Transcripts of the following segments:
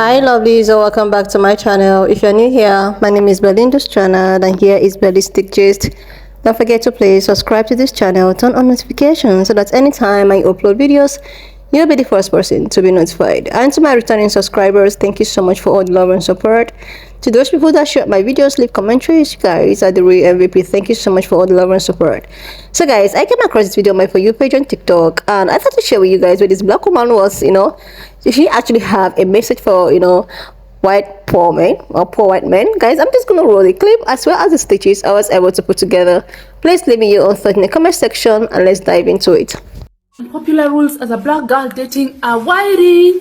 Hi lovelies, so welcome back to my channel. If you're new here, my name is Belinda's channel and here is Ballistic Gist. Don't forget to please subscribe to this channel, turn on notifications so that anytime I upload videos, you'll be the first person to be notified. And to my returning subscribers, thank you so much for all the love and support. To those people that share my videos, leave commentaries, you guys are the real MVP. Thank you so much for all the love and support. So guys, I came across this video on my For You page on TikTok and I thought to share with you guys where this black woman was, she actually have a message for, white poor men or poor white men. Guys, I'm just gonna roll the clip as well as the stitches I was able to put together. Please leave me your own thought in the comment section and let's dive into it. Popular rules as a black girl dating a whitey.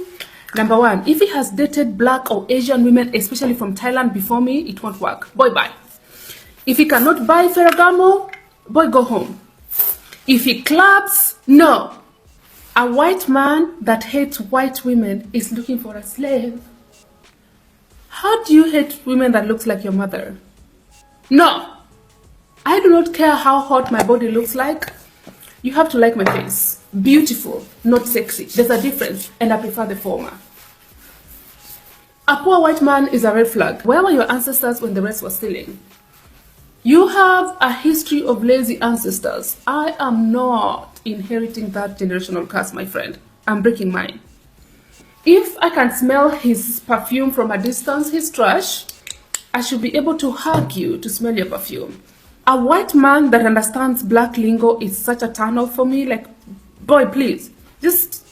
Number one, if he has dated black or Asian women, especially from Thailand before me, it won't work. Boy, bye. If he cannot buy Ferragamo, boy, go home. If he claps, no. A white man that hates white women is looking for a slave. How do you hate women that looks like your mother? No. I do not care how hot my body looks like. You have to like my face. Beautiful, not sexy. There's a difference, and I prefer the former. A poor white man is a red flag. Where were your ancestors when the rest was stealing? You have a history of lazy ancestors. I am not inheriting that generational curse, my friend. I'm breaking mine. If I can smell his perfume from a distance, his trash, I should be able to hug you to smell your perfume. A white man that understands black lingo is such a turn off for me. Like, boy, please, just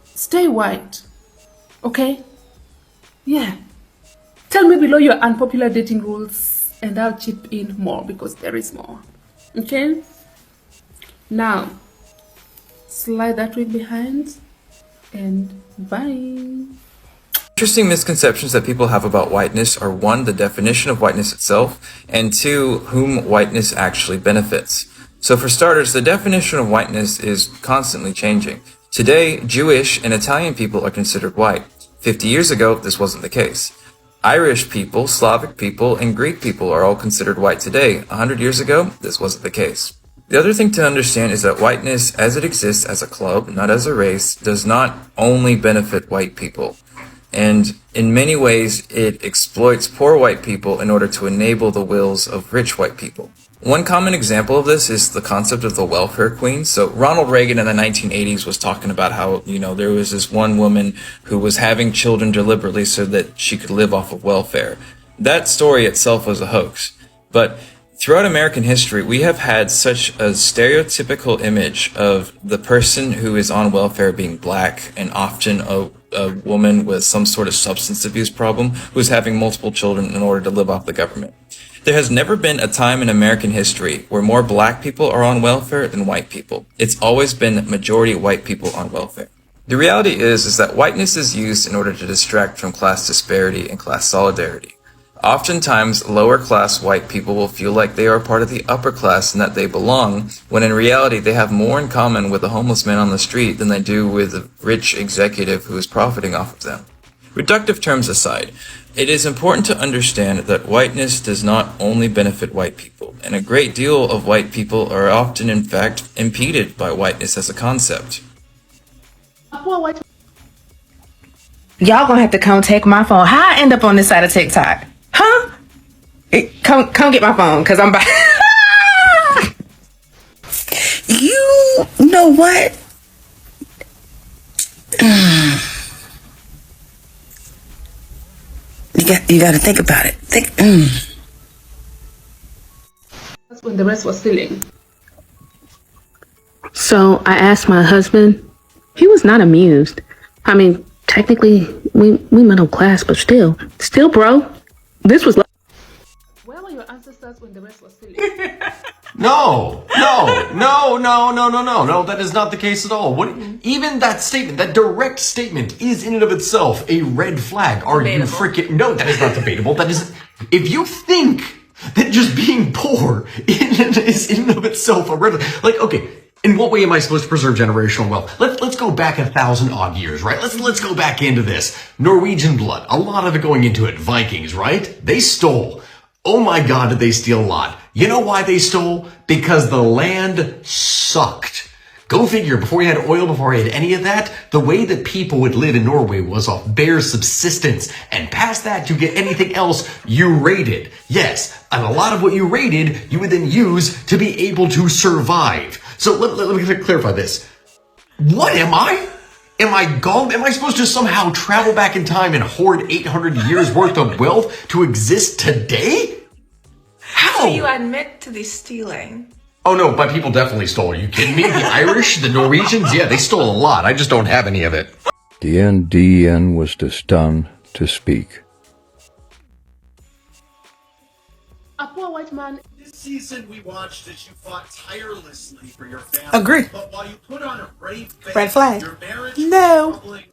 stay white, okay? Yeah. Tell me below your unpopular dating rules and I'll chip in more because there is more, okay? Now, slide that wig behind and bye. Interesting misconceptions that people have about whiteness are one, the definition of whiteness itself, and two, whom whiteness actually benefits. So for starters, the definition of whiteness is constantly changing. Today, Jewish and Italian people are considered white. 50 years ago, this wasn't the case. Irish people, Slavic people, and Greek people are all considered white today. 100 years ago, this wasn't the case. The other thing to understand is that whiteness, as it exists as a club, not as a race, does not only benefit white people. And in many ways, it exploits poor white people in order to enable the wills of rich white people. One common example of this is the concept of the welfare queen. So Ronald Reagan in the 1980s was talking about how, there was this one woman who was having children deliberately so that she could live off of welfare. That story itself was a hoax. But throughout American history, we have had such a stereotypical image of the person who is on welfare being black and often a woman with some sort of substance abuse problem who's having multiple children in order to live off the government. There has never been a time in American history where more black people are on welfare than white people. It's always been majority white people on welfare. The reality is that whiteness is used in order to distract from class disparity and class solidarity. Oftentimes, lower class white people will feel like they are part of the upper class and that they belong, when in reality they have more in common with a homeless man on the street than they do with a rich executive who is profiting off of them. Reductive terms aside, it is important to understand that whiteness does not only benefit white people, and a great deal of white people are often in fact impeded by whiteness as a concept. Y'all gonna have to come take my phone. How I end up on this side of TikTok? Huh? Come get my phone, cause I'm by. You know what? You got to think about it. That's when the rest was stealing. So I asked my husband. He was not amused. I mean, technically, we middle class, but still, bro. This was. Where were your ancestors when the rest was stealing? No, that is not the case at all. Even that statement, that direct statement is in and of itself a red flag. Are you freaking, no, that is not debatable. That is, if you think that just being poor is in and of itself a red flag, like, okay, in what way am I supposed to preserve generational wealth? Let's go back 1,000 odd years, right? Let's go back into this. Norwegian blood, a lot of it going into it. Vikings, right? They stole. Oh my God, did they steal a lot? You know why they stole? Because the land sucked. Go figure, before you had oil, before you had any of that, the way that people would live in Norway was off bare subsistence. And past that, to get anything else, you raided. Yes, and a lot of what you raided, you would then use to be able to survive. So let me clarify this. What am I? Am I supposed to somehow travel back in time and hoard 800 years worth of wealth to exist today? How? So you admit to the stealing? Oh no, my people definitely stole. Are you kidding me? The Irish, the Norwegians, yeah, they stole a lot. I just don't have any of it. The NDN was to stun, to speak. A poor white man. This season we watched as you fought tirelessly for your family. Agree. But while you put on a brave face, Red flag. your marriage No. was troubling.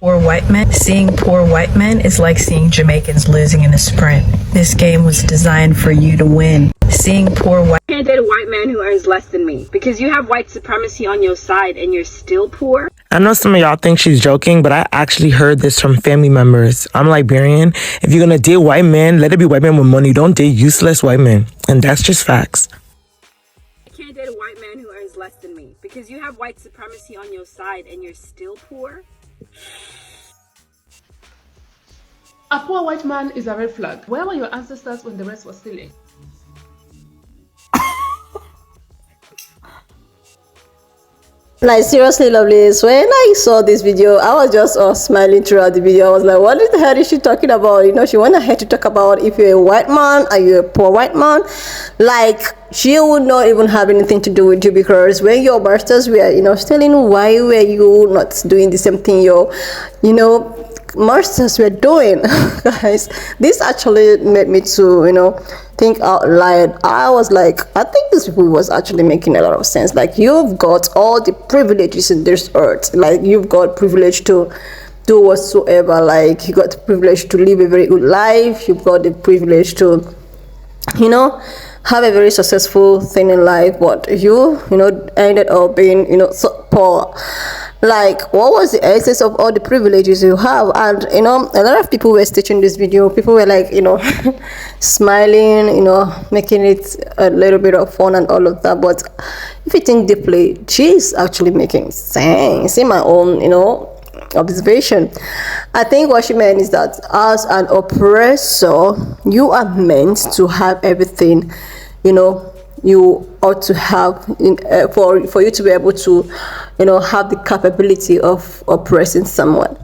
Poor white men. Seeing poor white men is like seeing Jamaicans losing in a sprint. This game was designed for you to win. Seeing poor white I can't date a white man who earns less than me because you have white supremacy on your side and you're still poor. I know some of y'all think she's joking, but I actually heard this from family members. I'm Liberian. If you're gonna date white men, let it be white men with money. Don't date useless white men. And that's just facts. I can't date a white man who earns less than me because you have white supremacy on your side and you're still poor. A poor white man is a red flag. Where were your ancestors when the rest was stealing? Like, seriously, lovelies, when I saw this video, I was just smiling throughout the video. I was like, what the hell is she talking about? You know, she went ahead to talk about if you're a white man, are you a poor white man? Like, she would not even have anything to do with you, because when your masters were, you know, stealing, why were you not doing the same thing your, you know, masters were doing? Guys, this actually made me to, you know, think out loud. I was like, I think this people was actually making a lot of sense. Like, you've got all the privileges in this earth. Like, you've got privilege to do whatsoever. Like, you got the privilege to live a very good life. You've got the privilege to, you know, have a very successful thing in life. But you know, ended up being, you know, so poor. Like, what was the essence of all the privileges you have? And, you know, a lot of people were stitching this video. People were like, you know, smiling, you know, making it a little bit of fun and all of that. But if you think deeply, she's actually making sense in my own, you know, observation. I think what she meant is that as an oppressor, you are meant to have everything, you know, you ought to have for you to be able to, you know, have the capability of oppressing someone.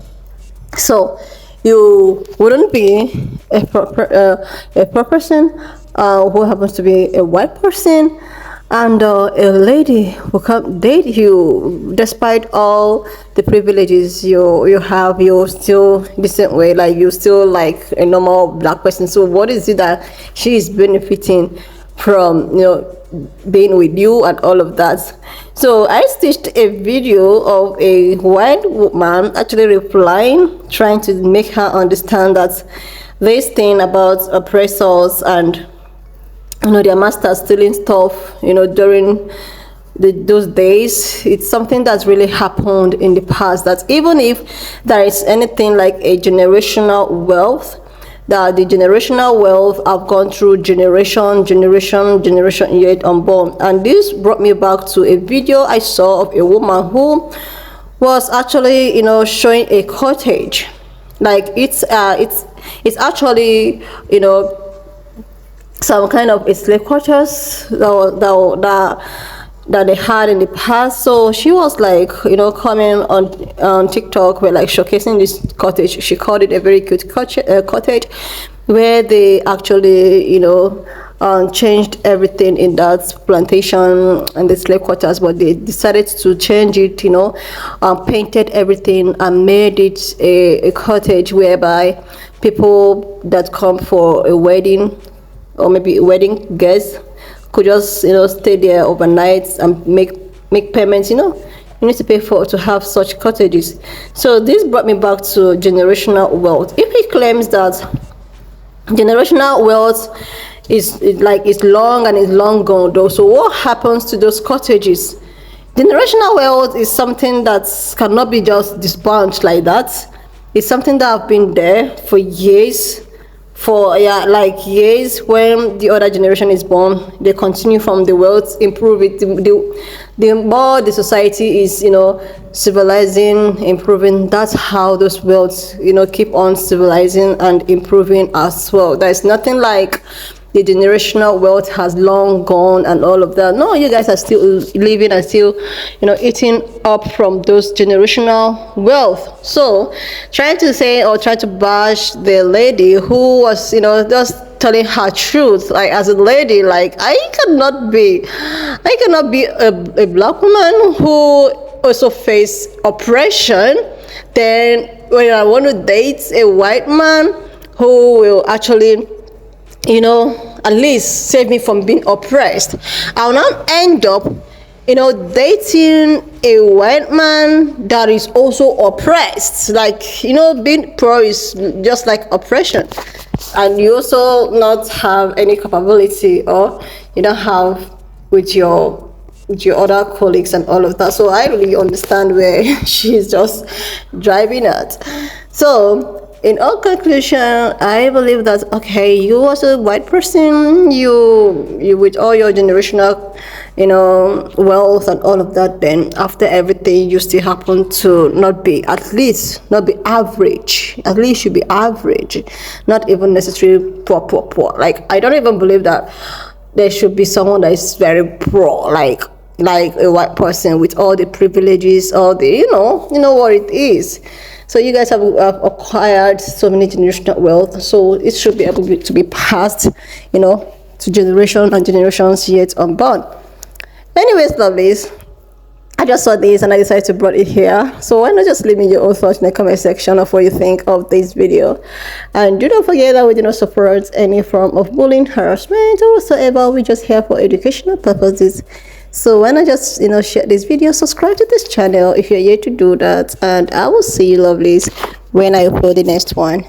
So you wouldn't be a poor person who happens to be a white person, and a lady who can date you despite all the privileges you have. You're still the same way, like you're still like a normal black person. So what is it that she is benefiting from, you know, being with you and all of that? So I stitched a video of a white woman actually replying, trying to make her understand that this thing about oppressors and, you know, their masters stealing stuff, you know, during those days, it's something that's really happened in the past. That even if there is anything like a generational wealth, that the generational wealth have gone through generation yet unborn. And this brought me back to a video I saw of a woman who was actually, you know, showing a cottage. Like, it's actually, you know, some kind of a slave quarters that they had in the past. So she was like, you know, coming on TikTok, where like showcasing this cottage. She called it a very cute cottage, where they actually, you know, changed everything in that plantation and the slave quarters, but they decided to change it, you know, painted everything and made it a cottage whereby people that come for a wedding or maybe a wedding guest could just, you know, stay there overnight and make payments. You know, you need to pay to have such cottages. So this brought me back to generational wealth. If he claims that generational wealth is long and is long gone, though, so what happens to those cottages? Generational wealth is something that cannot be just disbanded like that. It's something that have been there for years, for like years. When the other generation is born, they continue from the wealth, improve it. The more the society is, civilizing, improving, that's how those wealth, keep on civilizing and improving as well. There's nothing like the generational wealth has long gone and all of that. No, you guys are still living and still, eating up from those generational wealth. So trying to say or try to bash the lady who was, just telling her truth, like as a lady, like I cannot be a black woman who also face oppression. Then when I want to date a white man who will actually, at least save me from being oppressed, I'll not end up, dating a white man that is also oppressed. Like, being poor is just like oppression. And you also not have any capability, or you don't have with your other colleagues and all of that. So I really understand where she's just driving at. So in all conclusion, I believe that, okay, you as a white person, you with all your generational, wealth and all of that, then after everything, you still happen to not be average. At least you be average, not even necessarily poor. Like, I don't even believe that there should be someone that is very poor, like a white person with all the privileges, all the, you know what it is. So you guys have acquired so many generational wealth, so it should be able to be passed, to generation and generations yet unborn. Anyways, lovelies, I just saw this and I decided to bring it here. So why not just leave me your own thoughts in the comment section of what you think of this video. And do not forget that we do not support any form of bullying, harassment, or whatsoever. We're just here for educational purposes. So why not just share this video, subscribe to this channel if you're yet to do that, and I will see you lovelies when I upload the next one.